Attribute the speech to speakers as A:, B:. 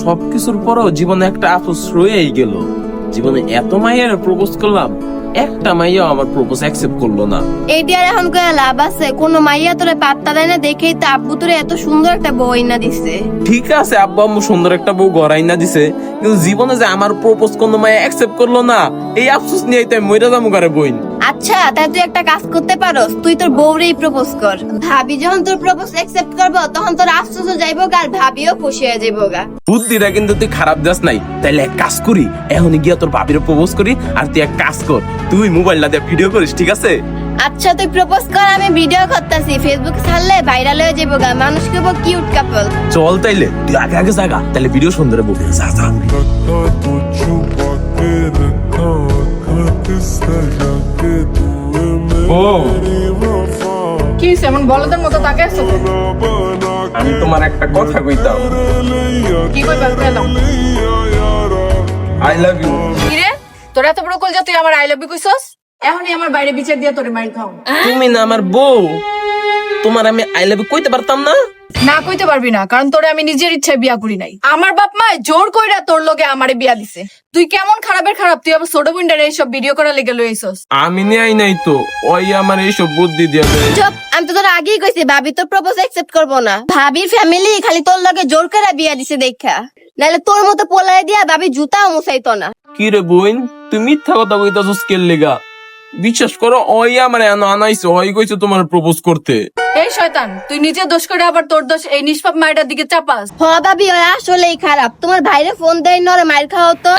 A: সবকিছুর পরও জীবনে একটা আফসোস রয়েই গেল। জীবনে এত মাইয়ার প্রপোজ করলাম, একটা মাইয়া আমার প্রপোজ অ্যাকসেপ্ট করলো না।
B: এইটি আর এখন কয়ে লাভ আছে? কোন মাইয়া তোরে পাত্তা দেয় না দেখেই তো আব্বু তোরে এত সুন্দর একটা বই না দিছে।
A: ঠিক আছে, আব্বু আম্মু সুন্দর একটা বউ গড়াই না দিছে, কিন্তু জীবনে যে আমার প্রপোজ কোনো মাইয়া অ্যাকসেপ্ট করলো না, এই আফসোস নিয়ে তাই মইরা যাবো ঘরে বইন।
B: আচ্ছা তাই তুই একটা কাজ করতে পারোস, তুই তোর বউরেই প্রপোজ কর। ভাবি যখন তোর প্রপোজ অ্যাকসেপ্ট করবো তখন তোর আফসোসও যাইবো গা আর ভাবিও খুশি হয়ে যাইবো গা।
A: বুদ্ধিটা কিন্তু তুই খারাপ যাস নাই। তাইলে এক কাজ করি, এখনই গিয়া তোর ভাবির প্রপোজ করি। আর তুই এক কাজ কর, তুই মোবাইলটা দিয়ে ভিডিও করিস, ঠিক আছে?
B: আচ্ছা তুই প্রপোজ কর, আমি ভিডিও করতেছি, ফেসবুকে ছাড়লে ভাইরাল হয়ে যাইবো গা, মানুষ কেবো কিউট কাপল।
A: চল তাইলে তুই আগে আগে জাগা, তাহলে ভিডিও সুন্দর হবে। যা যা। ও
C: কি হইছে এমন বলদের মতো তাকে আছো?
A: আমি তোমার একটা কথা কইতাম।
C: কি কইবা কইলাম?
A: I love you.
C: কি রে তোর এত বড় কল যা তুই আমার আই লাভ ইউ কইছস? এখনই আমার বাইরে বিচার দিয়া তোরে মাইর খাও।
A: তুমি না আমার বউ, তোমার আমি আই লাভ ইউ কইতে পারতাম না?
C: না কইতে পারবি না, কারণ তোরে আমি নিজের ইচ্ছায় বিয়া করি নাই। আমার বাপ মা জোর কইরা তোর লগে আমারে বিয়া দিছে। তুই কেমন খারাপের খারাপ, তুই আবার ছোট বোনটারে এইসব ভিডিও করা লেগে লইছস।
A: আমি নেই নাই তো, ওই আমার এইসব বুদ্ধি দিয়ে দেয়।
B: চুপ, আমি তো তোর আগেই কইছি ভাবি তোর প্রপোজ অ্যাকসেপ্ট করবো না। ভাবির ফ্যামিলি খালি তোর লগে জোর করে বিয়া দিছে দেখা, নাহলে তোর মতো পোলায় দিয়া ভাবি জুতাও মুছাইতো না।
A: কি রে বোন, তুই মিথ্যা কথা কইতাছস কেন লেগা? বিশ্বাস করো, ওই আমার আনাইছে, ওই কইছে তোমার প্রপোজ করতে।
C: এই শয়তান, তুই নিজে দোষ করে আবার তোর দোষ এই নিষ্পাপ মায়ের দিকে চাপাস।
B: হ ভাবি ওই আসলেই খারাপ, তোমার ভাইরে ফোন দেয় নরে মাইর খাওয়া তো।